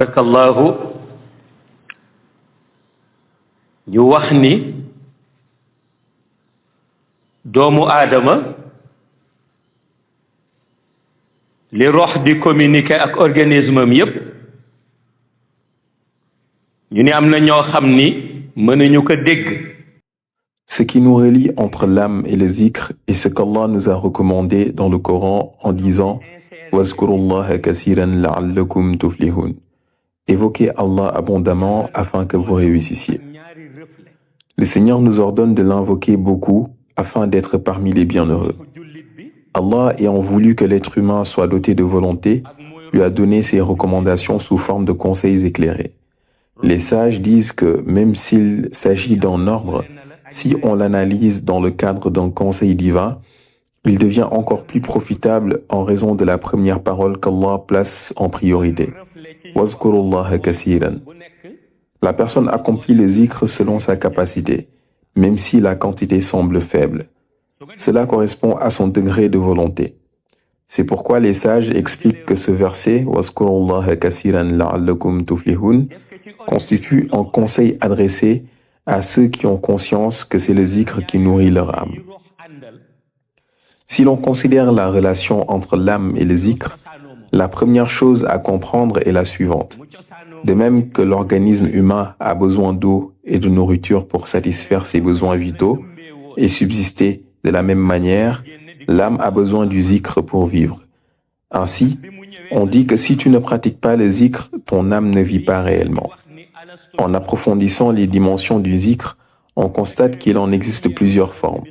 barakallahu ñu wax ni doomu aadama li rox di communiquer ak organisme am yépp ñu ni am na ñoo xam ni mënuñu ko dégg. Ce qui nous relie entre l'âme et le zikr est ce qu'Allah nous a recommandé dans le Coran en disant « Wazkurullaha kasiran la'allakum tuflihun » Évoquez Allah abondamment afin que vous réussissiez. Le Seigneur nous ordonne de l'invoquer beaucoup afin d'être parmi les bienheureux. Allah, ayant voulu que l'être humain soit doté de volonté, lui a donné ses recommandations sous forme de conseils éclairés. Les sages disent que même s'il s'agit d'un ordre, si on l'analyse dans le cadre d'un conseil divin, il devient encore plus profitable en raison de la première parole qu'Allah place en priorité. Wazkurullaha kasiran. La personne accomplit le zikr selon sa capacité, même si la quantité semble faible. Cela correspond à son degré de volonté. C'est pourquoi les sages expliquent que ce verset, Wazkurullaha kasiran la'allakum tuflihun, constitue un conseil adressé à ceux qui ont conscience que c'est le zikr qui nourrit leur âme. Si l'on considère la relation entre l'âme et le zikr, la première chose à comprendre est la suivante. De même que l'organisme humain a besoin d'eau et de nourriture pour satisfaire ses besoins vitaux et subsister de la même manière, l'âme a besoin du zikr pour vivre. Ainsi, on dit que si tu ne pratiques pas le zikr, ton âme ne vit pas réellement. En approfondissant les dimensions du zikr, on constate qu'il en existe plusieurs formes.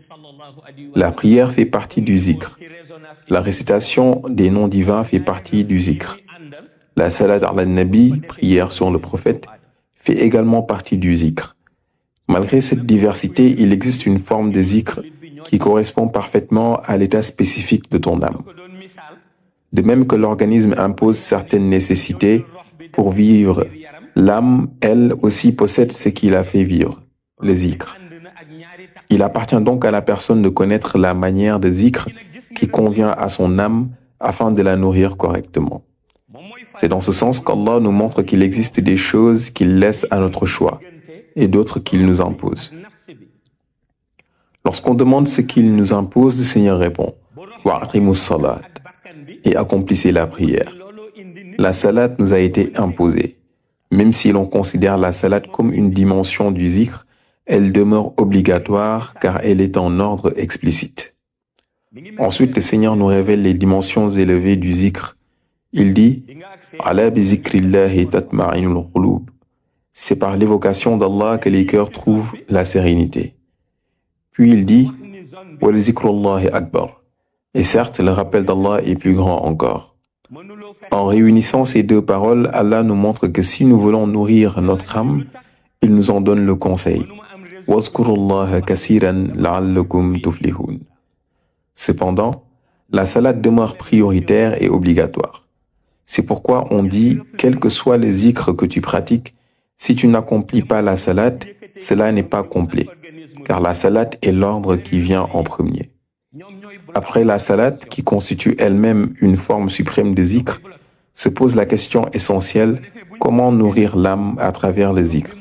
La prière fait partie du zikr. La récitation des noms divins fait partie du zikr. La salat al-nabi, prière sur le prophète, fait également partie du zikr. Malgré cette diversité, il existe une forme de zikr qui correspond parfaitement à l'état spécifique de ton âme. De même que l'organisme impose certaines nécessités pour vivre, l'âme, elle aussi, possède ce qui la fait vivre, le zikr. Il appartient donc à la personne de connaître la manière de zikr qui convient à son âme afin de la nourrir correctement. C'est dans ce sens qu'Allah nous montre qu'il existe des choses qu'il laisse à notre choix et d'autres qu'il nous impose. Lorsqu'on demande ce qu'il nous impose, le Seigneur répond « Wa'aqimus salat » et accomplissez la prière. La salat nous a été imposée. Même si l'on considère la salat comme une dimension du zikr, elle demeure obligatoire car elle est en ordre explicite. Ensuite, le Seigneur nous révèle les dimensions élevées du zikr. Il dit « Ala bi zikrillahi tatma'inul qulub » C'est par l'évocation d'Allah que les cœurs trouvent la sérénité. Puis il dit « Wa zikrullahi akbar » Et certes, le rappel d'Allah est plus grand encore. En réunissant ces deux paroles, Allah nous montre que si nous voulons nourrir notre âme, il nous en donne le conseil. Wazkurullaha kasiran la'allakum tuflihun. Cependant, la salat demeure prioritaire et obligatoire. C'est pourquoi on dit, quel que soit les zikr que tu pratiques, si tu n'accomplis pas la salat, cela n'est pas complet, car la salat est l'ordre qui vient en premier. Après la salat, qui constitue elle-même une forme suprême de zikr, se pose la question essentielle, comment nourrir l'âme à travers le zikr?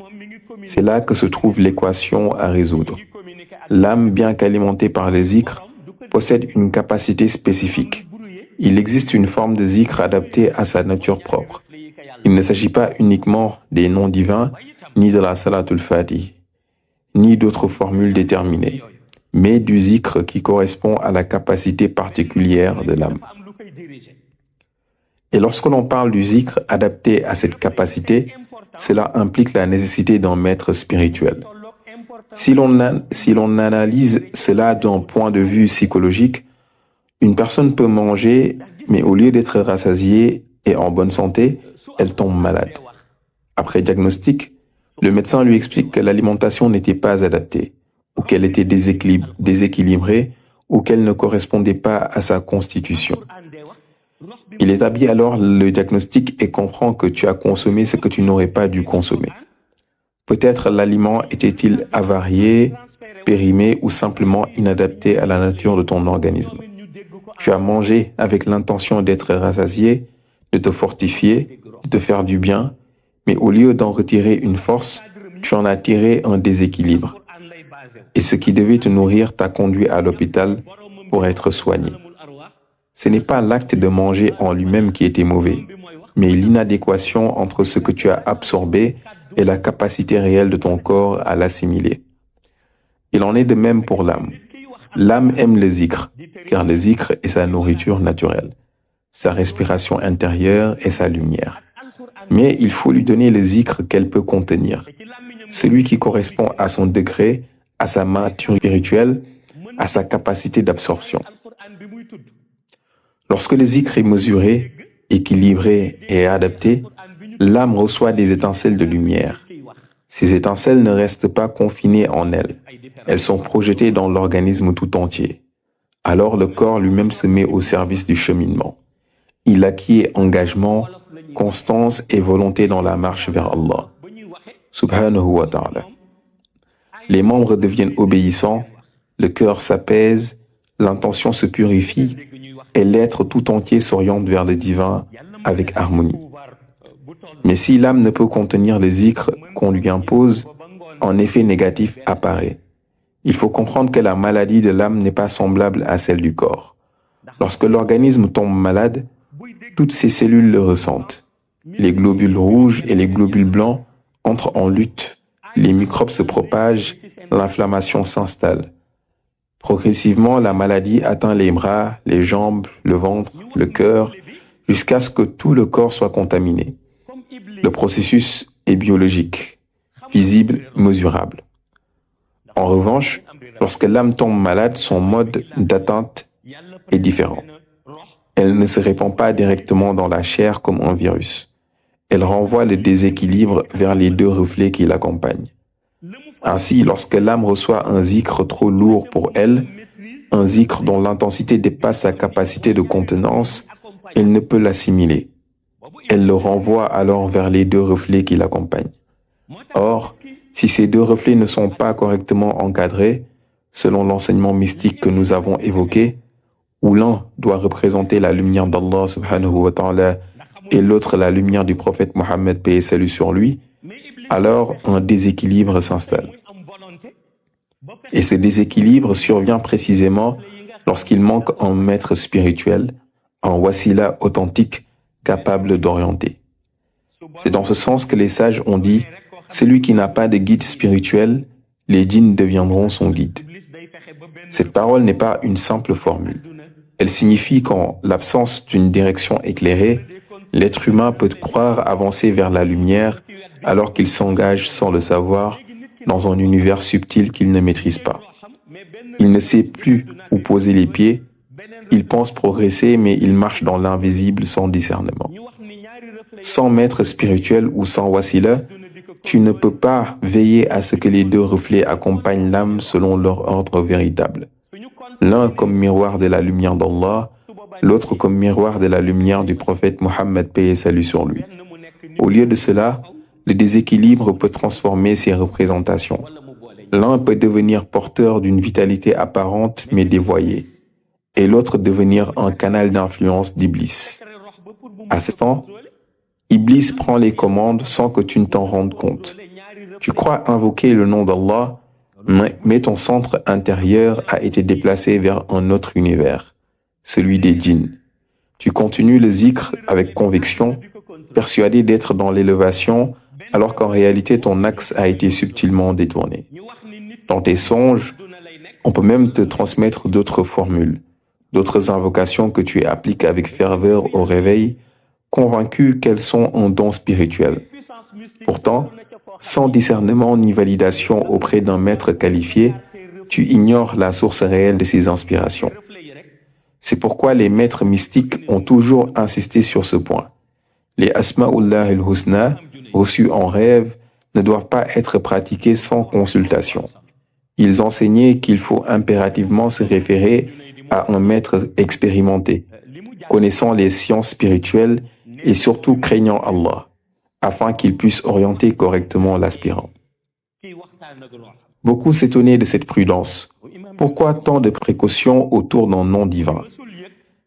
C'est là que se trouve l'équation à résoudre. L'âme, bien qu'alimentée par le zikr, possède une capacité spécifique. Il existe une forme de zikr adaptée à sa nature propre. Il ne s'agit pas uniquement des noms divins, ni de la salatul fatih, ni d'autres formules déterminées, mais du zikr qui correspond à la capacité particulière de l'âme. Et lorsque l'on parle du zikr adapté à cette capacité, cela implique la nécessité d'un maître spirituel. Si l'on analyse cela d'un point de vue psychologique, une personne peut manger, mais au lieu d'être rassasiée et en bonne santé, elle tombe malade. Après diagnostic, le médecin lui explique que l'alimentation n'était pas adaptée, ou qu'elle était déséquilibrée, ou qu'elle ne correspondait pas à sa constitution. Il établit alors le diagnostic et comprend que tu as consommé ce que tu n'aurais pas dû consommer. Peut-être l'aliment était-il avarié, périmé ou simplement inadapté à la nature de ton organisme. Tu as mangé avec l'intention d'être rassasié, de te fortifier, de te faire du bien, mais au lieu d'en retirer une force, tu en as tiré un déséquilibre. Et ce qui devait te nourrir t'a conduit à l'hôpital pour être soigné. Ce n'est pas l'acte de manger en lui-même qui était mauvais, mais l'inadéquation entre ce que tu as absorbé et la capacité réelle de ton corps à l'assimiler. Il en est de même pour l'âme. L'âme aime le zikr, car le zikr est sa nourriture naturelle, sa respiration intérieure et sa lumière. Mais il faut lui donner le zikr qu'elle peut contenir, celui qui correspond à son degré, à sa maturité spirituelle, à sa capacité d'absorption. Lorsque le zikr est mesuré, équilibré et adapté, l'âme reçoit des étincelles de lumière. Ces étincelles ne restent pas confinées en elle. Elles sont projetées dans l'organisme tout entier. Alors le corps lui-même se met au service du cheminement. Il acquiert engagement, constance et volonté dans la marche vers Allah. Subhanahu wa ta'ala. Les membres deviennent obéissants, le cœur s'apaise, l'intention se purifie et l'être tout entier s'oriente vers le divin avec harmonie. Mais si l'âme ne peut contenir les zikr qu'on lui impose, un effet négatif apparaît. Il faut comprendre que la maladie de l'âme n'est pas semblable à celle du corps. Lorsque l'organisme tombe malade, toutes ses cellules le ressentent. Les globules rouges et les globules blancs entrent en lutte, les microbes se propagent, l'inflammation s'installe. Progressivement, la maladie atteint les bras, les jambes, le ventre, le cœur, jusqu'à ce que tout le corps soit contaminé. Le processus est biologique, visible, mesurable. En revanche, lorsque l'âme tombe malade, son mode d'atteinte est différent. Elle ne se répand pas directement dans la chair comme un virus. Elle renvoie le déséquilibre vers les deux reflets qui l'accompagnent. Ainsi, lorsque l'âme reçoit un zikr trop lourd pour elle, un zikr dont l'intensité dépasse sa capacité de contenance, elle ne peut l'assimiler. Elle le renvoie alors vers les deux reflets qui l'accompagnent. Or, si ces deux reflets ne sont pas correctement encadrés, selon l'enseignement mystique que nous avons évoqué, où l'un doit représenter la lumière d'Allah subhanahu wa ta'ala et l'autre la lumière du prophète Mohammed, paix et salut sur lui, alors un déséquilibre s'installe. Et ce déséquilibre survient précisément lorsqu'il manque un maître spirituel, un wasila authentique capable d'orienter. C'est dans ce sens que les sages ont dit « Celui qui n'a pas de guide spirituel, les djinns deviendront son guide ». Cette parole n'est pas une simple formule. Elle signifie qu'en l'absence d'une direction éclairée, l'être humain peut croire avancer vers la lumière alors qu'il s'engage sans le savoir dans un univers subtil qu'il ne maîtrise pas. Il ne sait plus où poser les pieds, il pense progresser mais il marche dans l'invisible sans discernement. Sans maître spirituel ou sans wasila, tu ne peux pas veiller à ce que les deux reflets accompagnent l'âme selon leur ordre véritable. L'un comme miroir de la lumière d'Allah, l'autre comme miroir de la lumière du prophète Mohammed, paix et salut sur lui. Au lieu de cela, le déséquilibre peut transformer ses représentations. L'un peut devenir porteur d'une vitalité apparente mais dévoyée, et l'autre devenir un canal d'influence d'Iblis. À ce temps, Iblis prend les commandes sans que tu ne t'en rendes compte. Tu crois invoquer le nom d'Allah, mais ton centre intérieur a été déplacé vers un autre univers, celui des djinns. Tu continues le zikr avec conviction, persuadé d'être dans l'élévation, alors qu'en réalité ton axe a été subtilement détourné. Dans tes songes, on peut même te transmettre d'autres formules, d'autres invocations que tu appliques avec ferveur au réveil, convaincu qu'elles sont un don spirituel. Pourtant, sans discernement ni validation auprès d'un maître qualifié, tu ignores la source réelle de ces inspirations. C'est pourquoi les maîtres mystiques ont toujours insisté sur ce point. Les Asma'ullah al-Husna, reçus en rêve, ne doivent pas être pratiqués sans consultation. Ils enseignaient qu'il faut impérativement se référer à un maître expérimenté, connaissant les sciences spirituelles et surtout craignant Allah, afin qu'il puisse orienter correctement l'aspirant. Beaucoup s'étonnaient de cette prudence. Pourquoi tant de précautions autour d'un nom divin?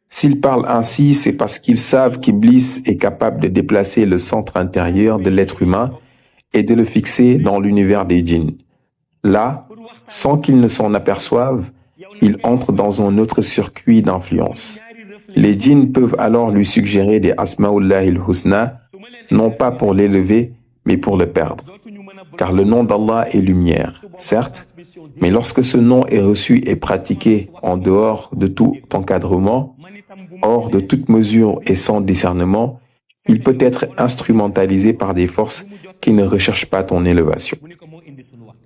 S'ils parlent ainsi, c'est parce qu'ils savent qu'Iblis est capable de déplacer le centre intérieur de l'être humain et de le fixer dans l'univers des djinns. Là, sans qu'ils ne s'en aperçoivent, il entre dans un autre circuit d'influence. Les djinns peuvent alors lui suggérer des Asma'ullahil Husna, non pas pour l'élever, mais pour le perdre. Car le nom d'Allah est lumière, certes, mais lorsque ce nom est reçu et pratiqué en dehors de tout encadrement, hors de toute mesure et sans discernement, il peut être instrumentalisé par des forces qui ne recherchent pas ton élévation.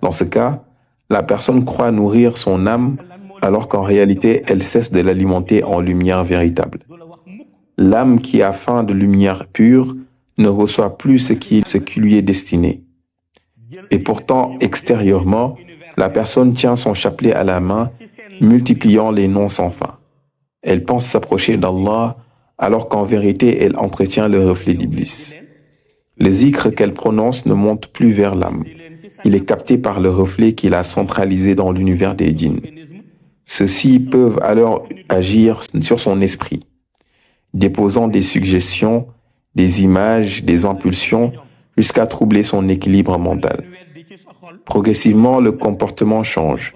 Dans ce cas, la personne croit nourrir son âme alors qu'en réalité, elle cesse de l'alimenter en lumière véritable. L'âme qui a faim de lumière pure ne reçoit plus ce qui lui est destiné. Et pourtant, extérieurement, la personne tient son chapelet à la main, multipliant les noms sans fin. Elle pense s'approcher d'Allah, alors qu'en vérité, elle entretient le reflet d'Iblis. Le zikr qu'elle prononce ne monte plus vers l'âme. Il est capté par le reflet qu'il a centralisé dans l'univers des djinns. Ceux-ci peuvent alors agir sur son esprit, déposant des suggestions, des images, des impulsions, jusqu'à troubler son équilibre mental. Progressivement, le comportement change.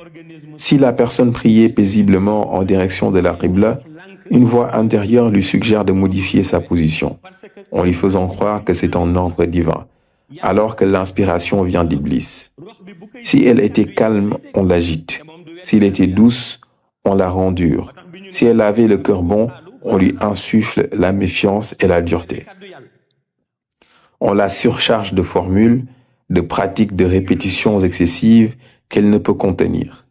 Si la personne priait paisiblement en direction de la Qibla, une voix intérieure lui suggère de modifier sa position, en lui faisant croire que c'est un ordre divin, alors que l'inspiration vient d'Iblis. Si elle était calme, on l'agite. S'il était douce, on la rend dure. Si elle avait le cœur bon, on lui insuffle la méfiance et la dureté. On la surcharge de formules, de pratiques de répétitions excessives qu'elle ne peut contenir.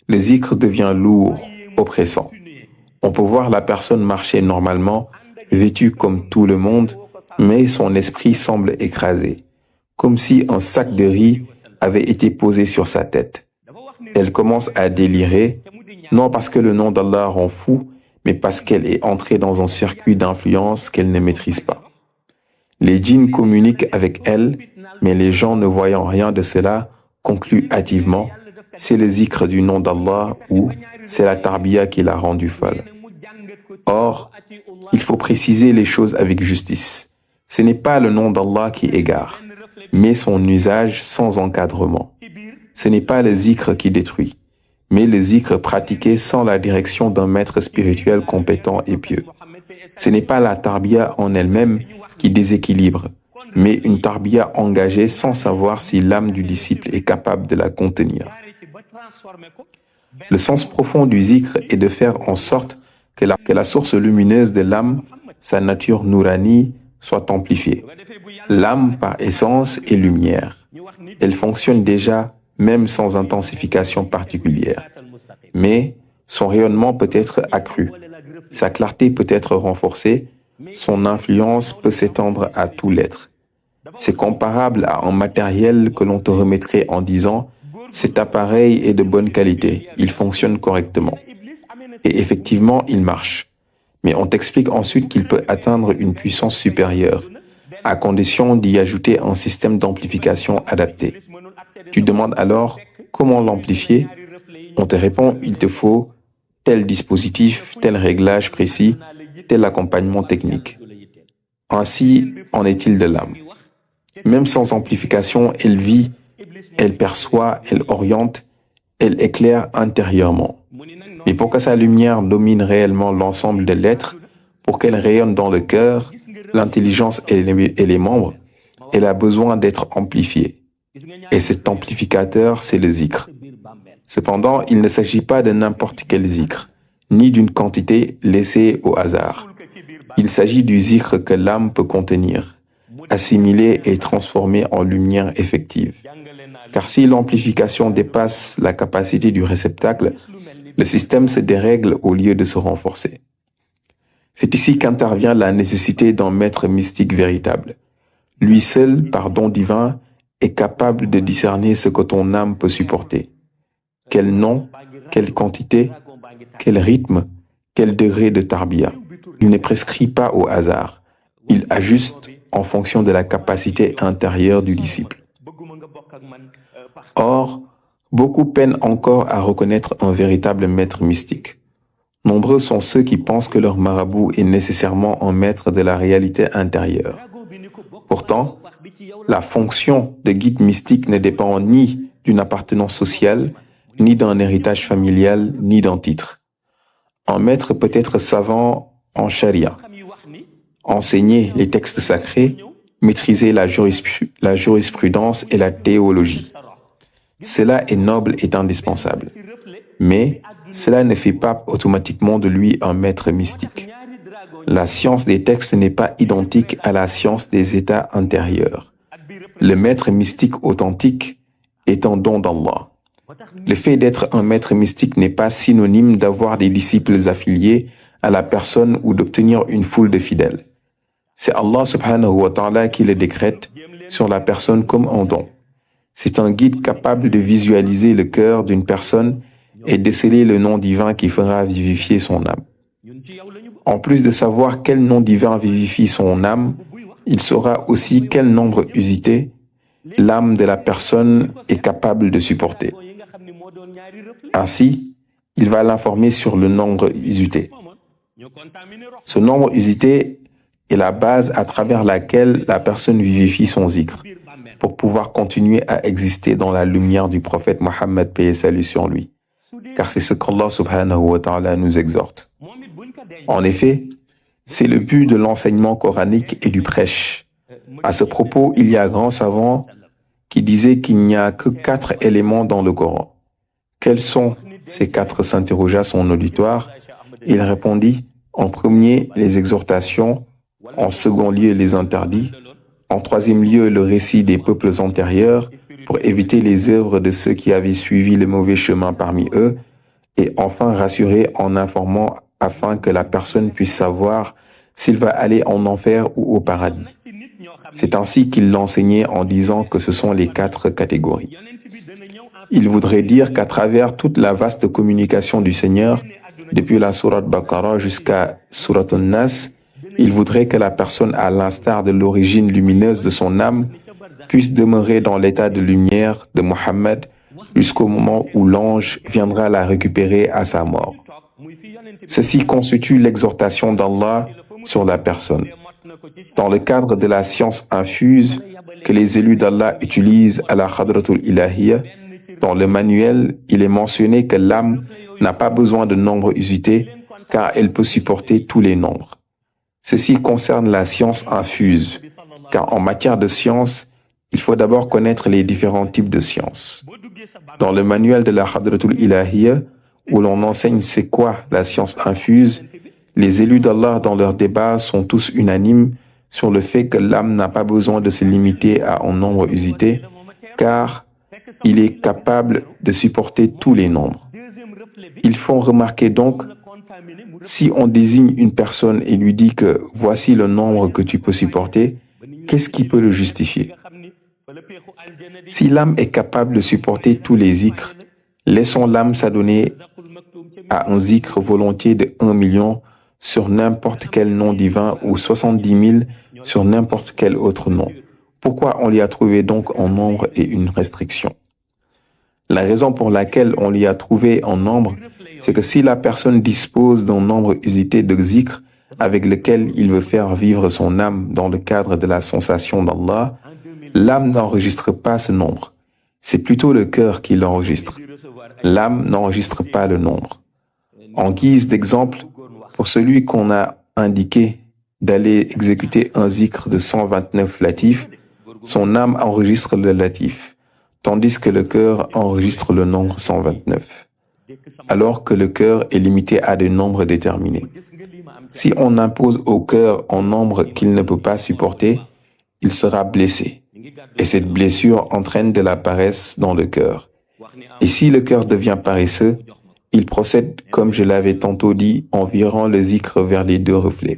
Le zikr devient lourd, oppressant. On peut voir la personne marcher normalement, vêtue comme tout le monde, mais son esprit semble écrasé, comme si un sac de riz avait été posé sur sa tête. Elle commence à délirer, non parce que le nom d'Allah rend fou, mais parce qu'elle est entrée dans un circuit d'influence qu'elle ne maîtrise pas. Les djinns communiquent avec elle, mais les gens ne voyant rien de cela concluent hâtivement, c'est le zikr du nom d'Allah ou c'est la tarbiya qui l'a rendue folle. Or, il faut préciser les choses avec justice. Ce n'est pas le nom d'Allah qui égare, mais son usage sans encadrement. Ce n'est pas le zikr qui détruit, mais le zikr pratiqué sans la direction d'un maître spirituel compétent et pieux. Ce n'est pas la tarbiya en elle-même qui déséquilibre, mais une tarbiya engagée sans savoir si l'âme du disciple est capable de la contenir. Le sens profond du zikr est de faire en sorte que la source lumineuse de l'âme, sa nature nourani, soit amplifiée. L'âme, par essence, est lumière. Elle fonctionne déjà, même sans intensification particulière. Mais son rayonnement peut être accru, sa clarté peut être renforcée, son influence peut s'étendre à tout l'être. C'est comparable à un matériel que l'on te remettrait en disant « cet appareil est de bonne qualité, il fonctionne correctement ». Et effectivement, il marche. Mais on t'explique ensuite qu'il peut atteindre une puissance supérieure, à condition d'y ajouter un système d'amplification adapté. Tu demandes alors comment l'amplifier. On te répond il te faut tel dispositif, tel réglage précis, tel accompagnement technique. Ainsi en est-il de l'âme. Même sans amplification, elle vit, elle perçoit, elle oriente, elle éclaire intérieurement. Mais pour que sa lumière domine réellement l'ensemble de l'être, pour qu'elle rayonne dans le cœur, l'intelligence et les membres, elle a besoin d'être amplifiée. Et cet amplificateur, c'est le zikr. Cependant, il ne s'agit pas de n'importe quel zikr, ni d'une quantité laissée au hasard. Il s'agit du zikr que l'âme peut contenir, assimiler et transformer en lumière effective. Car si l'amplification dépasse la capacité du réceptacle, le système se dérègle au lieu de se renforcer. C'est ici qu'intervient la nécessité d'un maître mystique véritable. Lui seul, par don divin, est capable de discerner ce que ton âme peut supporter. Quel nom, quelle quantité, quel rythme, quel degré de tarbiya. Il ne prescrit pas au hasard. Il ajuste en fonction de la capacité intérieure du disciple. Or, beaucoup peinent encore à reconnaître un véritable maître mystique. Nombreux sont ceux qui pensent que leur marabout est nécessairement un maître de la réalité intérieure. Pourtant, la fonction de guide mystique ne dépend ni d'une appartenance sociale, ni d'un héritage familial, ni d'un titre. Un maître peut être savant en charia, enseigner les textes sacrés, maîtriser la jurisprudence et la théologie. Cela est noble et indispensable. Mais cela ne fait pas automatiquement de lui un maître mystique. La science des textes n'est pas identique à la science des états intérieurs. Le maître mystique authentique est un don d'Allah. Le fait d'être un maître mystique n'est pas synonyme d'avoir des disciples affiliés à la personne ou d'obtenir une foule de fidèles. C'est Allah subhanahu wa ta'ala qui le décrète sur la personne comme un don. C'est un guide capable de visualiser le cœur d'une personne et déceler le nom divin qui fera vivifier son âme. En plus de savoir quel nom divin vivifie son âme, il saura aussi quel nombre usité l'âme de la personne est capable de supporter. Ainsi, il va l'informer sur le nombre usité. Ce nombre usité est la base à travers laquelle la personne vivifie son zikr pour pouvoir continuer à exister dans la lumière du prophète Mohammed, paix et salut sur lui. Car c'est ce qu'Allah subhanahu wa ta'ala nous exhorte. En effet, c'est le but de l'enseignement coranique et du prêche. À ce propos, il y a un grand savant qui disait qu'il n'y a que 4 éléments dans le Coran. Quels sont ces 4? S'interrogea son auditoire. Il répondit, en premier, les exhortations, en second lieu, les interdits, en troisième lieu, le récit des peuples antérieurs pour éviter les œuvres de ceux qui avaient suivi le mauvais chemin parmi eux, et enfin rassurer en informant afin que la personne puisse savoir s'il va aller en enfer ou au paradis. C'est ainsi qu'il l'enseignait en disant que ce sont les 4 catégories. Il voudrait dire qu'à travers toute la vaste communication du Seigneur, depuis la sourate Baqarah jusqu'à sourate An-Nas, il voudrait que la personne, à l'instar de l'origine lumineuse de son âme, puisse demeurer dans l'état de lumière de Mohammed jusqu'au moment où l'ange viendra la récupérer à sa mort. Ceci constitue l'exhortation d'Allah sur la personne. Dans le cadre de la science infuse que les élus d'Allah utilisent à la Khadratul Ilahiyya, dans le manuel, il est mentionné que l'âme n'a pas besoin de nombre usité car elle peut supporter tous les nombres. Ceci concerne la science infuse, car en matière de science, il faut d'abord connaître les différents types de sciences. Dans le manuel de la Khadratul Ilahiyya, où l'on enseigne c'est quoi la science infuse, les élus d'Allah dans leurs débats sont tous unanimes sur le fait que l'âme n'a pas besoin de se limiter à un nombre usité, car il est capable de supporter tous les nombres. Ils font remarquer donc, si on désigne une personne et lui dit que voici le nombre que tu peux supporter, qu'est-ce qui peut le justifier? Si l'âme est capable de supporter tous les zikrs, laissons l'âme s'adonner à un zikr volontiers de 1 million sur n'importe quel nom divin ou 70 000 sur n'importe quel autre nom. Pourquoi on lui a trouvé donc un nombre et une restriction? La raison pour laquelle on lui a trouvé un nombre, c'est que si la personne dispose d'un nombre usité de zikr avec lequel il veut faire vivre son âme dans le cadre de la sensation d'Allah, l'âme n'enregistre pas ce nombre. C'est plutôt le cœur qui l'enregistre. L'âme n'enregistre pas le nombre. En guise d'exemple, pour celui qu'on a indiqué d'aller exécuter un zikr de 129 latifs, son âme enregistre le latif, tandis que le cœur enregistre le nombre 129, alors que le cœur est limité à des nombres déterminés. Si on impose au cœur un nombre qu'il ne peut pas supporter, il sera blessé, et cette blessure entraîne de la paresse dans le cœur. Et si le cœur devient paresseux, il procède, comme je l'avais tantôt dit, en virant le zikr vers les 2 reflets.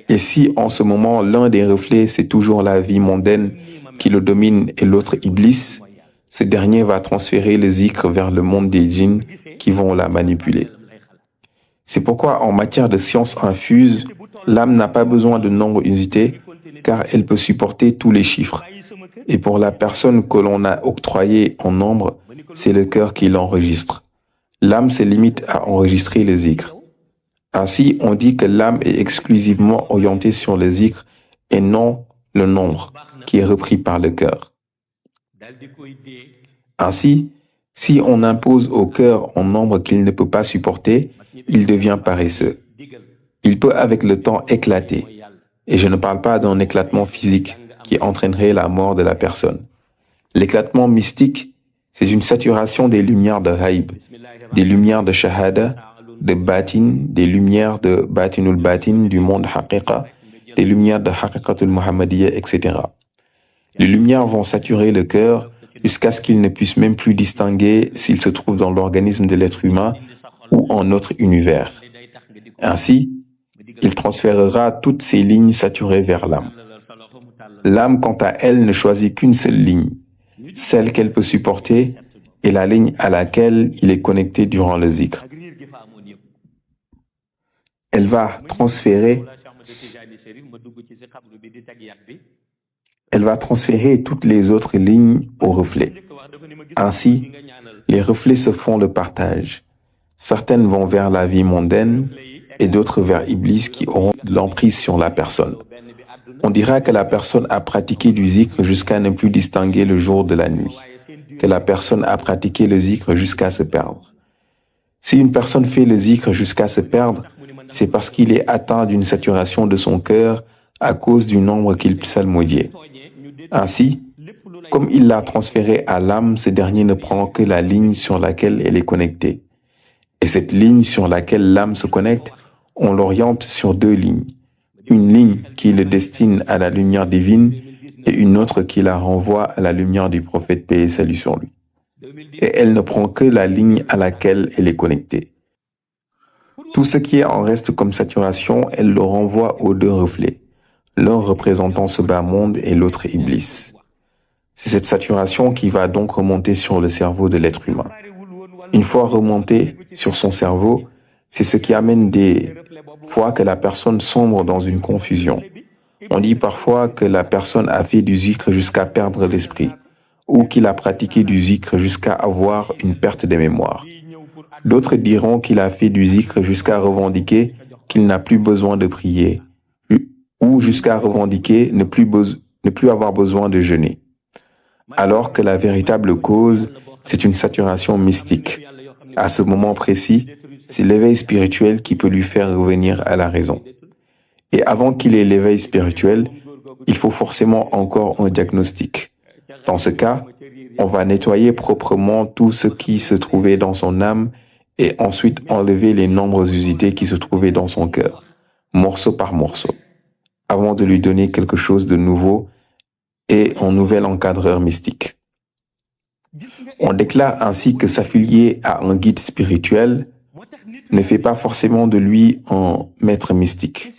Et si en ce moment l'un des reflets c'est toujours la vie mondaine qui le domine et l'autre Iblis, ce dernier va transférer le zikr vers le monde des djinns qui vont la manipuler. C'est pourquoi en matière de science infuse, l'âme n'a pas besoin de nombre usité car elle peut supporter tous les chiffres. Et pour la personne que l'on a octroyé en nombre, c'est le cœur qui l'enregistre. L'âme se limite à enregistrer le zikr. Ainsi, on dit que l'âme est exclusivement orientée sur le zikr et non le nombre qui est repris par le cœur. Ainsi, si on impose au cœur un nombre qu'il ne peut pas supporter, il devient paresseux. Il peut avec le temps éclater. Et je ne parle pas d'un éclatement physique qui entraînerait la mort de la personne. L'éclatement mystique, c'est une saturation des lumières de Haïb, des lumières de Shahada, de Batin, des lumières de Batinul Batin, du monde Haqiqa, des lumières de Haqiqatul Muhammadiyya, etc. Les lumières vont saturer le cœur jusqu'à ce qu'il ne puisse même plus distinguer s'il se trouve dans l'organisme de l'être humain ou en autre univers. Ainsi, il transférera toutes ces lignes saturées vers l'âme. L'âme, quant à elle, ne choisit qu'une seule ligne, celle qu'elle peut supporter et la ligne à laquelle il est connecté durant le zikr. Elle va transférer toutes les autres lignes au reflet. Ainsi, les reflets se font le partage. Certaines vont vers la vie mondaine et d'autres vers Iblis qui auront de l'emprise sur la personne. On dira que la personne a pratiqué du zikr jusqu'à ne plus distinguer le jour de la nuit, que la personne a pratiqué le zikr jusqu'à se perdre. Si une personne fait le zikr jusqu'à se perdre, c'est parce qu'il est atteint d'une saturation de son cœur à cause du nombre qu'il psalmodiait. Ainsi, comme il l'a transféré à l'âme, ce dernier ne prend que la ligne sur laquelle elle est connectée. Et cette ligne sur laquelle l'âme se connecte, on l'oriente sur deux lignes. Une ligne qui le destine à la lumière divine et une autre qui la renvoie à la lumière du prophète, paix et salut sur lui. Et elle ne prend que la ligne à laquelle elle est connectée. Tout ce qui est en reste comme saturation, elle le renvoie aux deux reflets, l'un représentant ce bas monde et l'autre Iblis. C'est cette saturation qui va donc remonter sur le cerveau de l'être humain. Une fois remontée sur son cerveau, c'est ce qui amène des fois que la personne sombre dans une confusion. On dit parfois que la personne a fait du zikr jusqu'à perdre l'esprit, ou qu'il a pratiqué du zikr jusqu'à avoir une perte de mémoire. D'autres diront qu'il a fait du zikr jusqu'à revendiquer qu'il n'a plus besoin de prier, ou jusqu'à revendiquer ne plus avoir besoin de jeûner. Alors que la véritable cause, c'est une saturation mystique. À ce moment précis, c'est l'éveil spirituel qui peut lui faire revenir à la raison. Et avant qu'il ait l'éveil spirituel, il faut forcément encore un diagnostic. Dans ce cas, on va nettoyer proprement tout ce qui se trouvait dans son âme et ensuite enlever les nombreusités qui se trouvaient dans son cœur, morceau par morceau, avant de lui donner quelque chose de nouveau et un nouvel encadreur mystique. On déclare ainsi que s'affilier à un guide spirituel ne fait pas forcément de lui un maître mystique,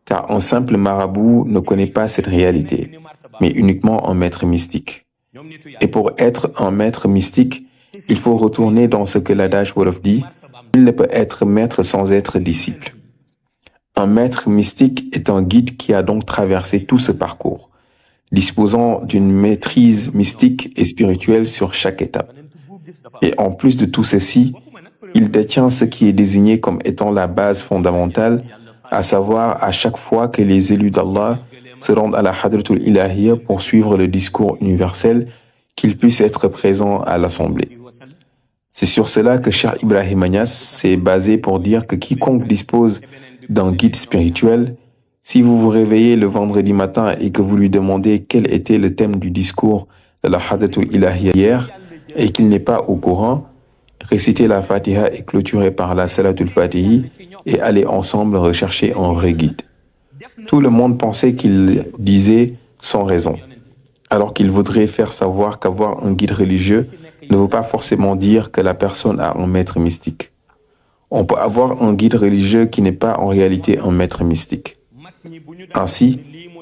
car un simple marabout ne connaît pas cette réalité, mais uniquement un maître mystique. Et pour être un maître mystique, il faut retourner dans ce que l'adage Wolof dit, il ne peut être maître sans être disciple. Un maître mystique est un guide qui a donc traversé tout ce parcours, disposant d'une maîtrise mystique et spirituelle sur chaque étape. Et en plus de tout ceci, il détient ce qui est désigné comme étant la base fondamentale, à savoir à chaque fois que les élus d'Allah se rendent à la Hadratul Ilahiyya pour suivre le discours universel, qu'ils puissent être présents à l'assemblée. C'est sur cela que Cheikh Ibrahim Niass s'est basé pour dire que quiconque dispose d'un guide spirituel, si vous vous réveillez le vendredi matin et que vous lui demandez quel était le thème du discours de la Hadratul Ilahiyya hier et qu'il n'est pas au courant, récitez la Fatiha et clôturez par la Salatul Fatihi et allez ensemble rechercher un vrai guide. Tout le monde pensait qu'il disait sans raison, alors qu'il voudrait faire savoir qu'avoir un guide religieux ne veut pas forcément dire que la personne a un maître mystique. On peut avoir un guide religieux qui n'est pas en réalité un maître mystique. Ainsi,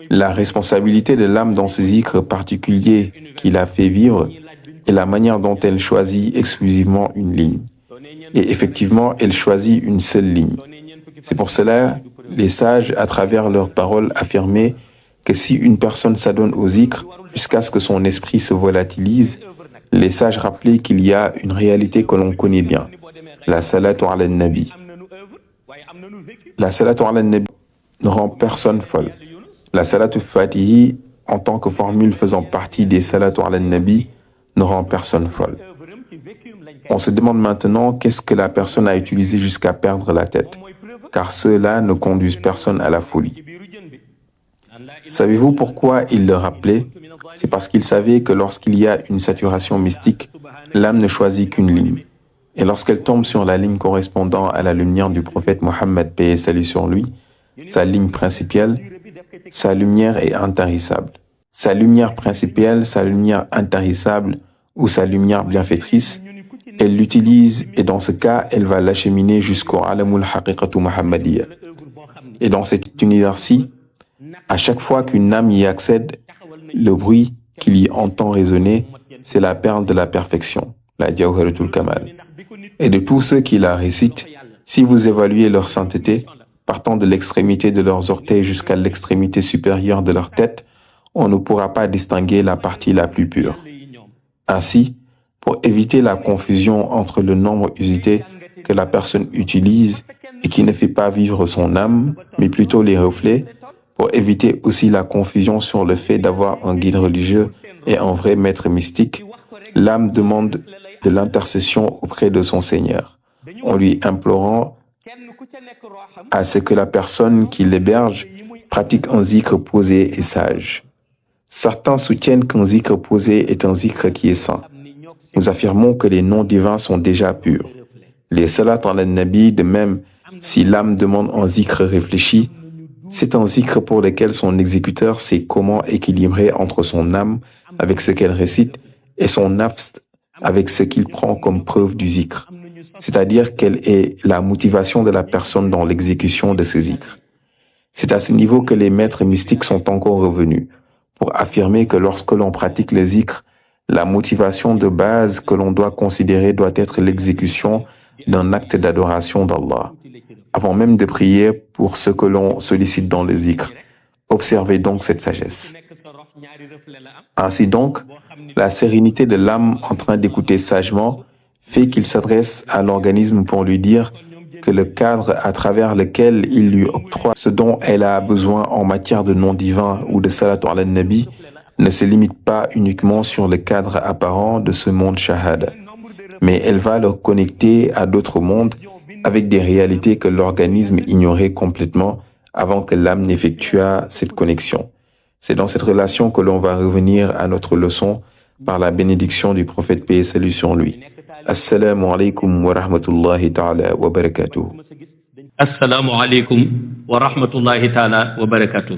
la responsabilité de l'âme dans ce zikr particulier qu'il a fait vivre est la manière dont elle choisit exclusivement une ligne. Et effectivement, elle choisit une seule ligne. C'est pour cela, les sages, à travers leurs paroles, affirmaient que si une personne s'adonne au zikr jusqu'à ce que son esprit se volatilise, les sages rappelaient qu'il y a une réalité que l'on connaît bien, la salatu ala nabi. La salatu ala nabi ne rend personne folle. La salatu fatihi, en tant que formule faisant partie des salatu ala nabi, ne rend personne folle. On se demande maintenant qu'est-ce que la personne a utilisé jusqu'à perdre la tête, car ceux-là ne conduisent personne à la folie. Savez-vous pourquoi il le rappelait? C'est parce qu'il savait que lorsqu'il y a une saturation mystique, l'âme ne choisit qu'une ligne. Et lorsqu'elle tombe sur la ligne correspondant à la lumière du prophète Mohammed, paix et salut sur lui, sa ligne principale, sa lumière est intarissable. Sa lumière principale, sa lumière intarissable ou sa lumière bienfaitrice, elle l'utilise et dans ce cas, elle va l'acheminer jusqu'au alamul haqiqatu muhammadiyya. Et dans cet univers-ci, à chaque fois qu'une âme y accède, le bruit qu'il y entend résonner, c'est la perle de la perfection, la Jawharatul Kamal. Et de tous ceux qui la récitent, si vous évaluez leur sainteté, partant de l'extrémité de leurs orteils jusqu'à l'extrémité supérieure de leur tête, on ne pourra pas distinguer la partie la plus pure. Ainsi, pour éviter la confusion entre le nombre usité que la personne utilise et qui ne fait pas vivre son âme, mais plutôt les reflets, pour éviter aussi la confusion sur le fait d'avoir un guide religieux et un vrai maître mystique, l'âme demande de l'intercession auprès de son Seigneur, en lui implorant à ce que la personne qui l'héberge pratique un zikr posé et sage. Certains soutiennent qu'un zikr posé est un zikr qui est saint. Nous affirmons que les noms divins sont déjà purs. Les salats ala nabi, de même, si l'âme demande un zikr réfléchi, c'est un zikr pour lequel son exécuteur sait comment équilibrer entre son âme avec ce qu'elle récite et son nafs avec ce qu'il prend comme preuve du zikr, c'est-à-dire quelle est la motivation de la personne dans l'exécution de ce zikr. C'est à ce niveau que les maîtres mystiques sont encore revenus, pour affirmer que lorsque l'on pratique le zikr, la motivation de base que l'on doit considérer doit être l'exécution d'un acte d'adoration d'Allah, avant même de prier pour ce que l'on sollicite dans le zikr. Observez donc cette sagesse. Ainsi donc, la sérénité de l'âme en train d'écouter sagement fait qu'il s'adresse à l'organisme pour lui dire que le cadre à travers lequel il lui octroie ce dont elle a besoin en matière de nom divin ou de salatu ala nabi ne se limite pas uniquement sur le cadre apparent de ce monde shahada, mais elle va le connecter à d'autres mondes avec des réalités que l'organisme ignorait complètement avant que l'âme n'effectuât cette connexion. C'est dans cette relation que l'on va revenir à notre leçon par la bénédiction du prophète paix et salut sur lui. Assalamu alaikum wa rahmatullahi ta'ala wa barakatuh. Assalamu alaikum wa rahmatullahi ta'ala wa barakatuh.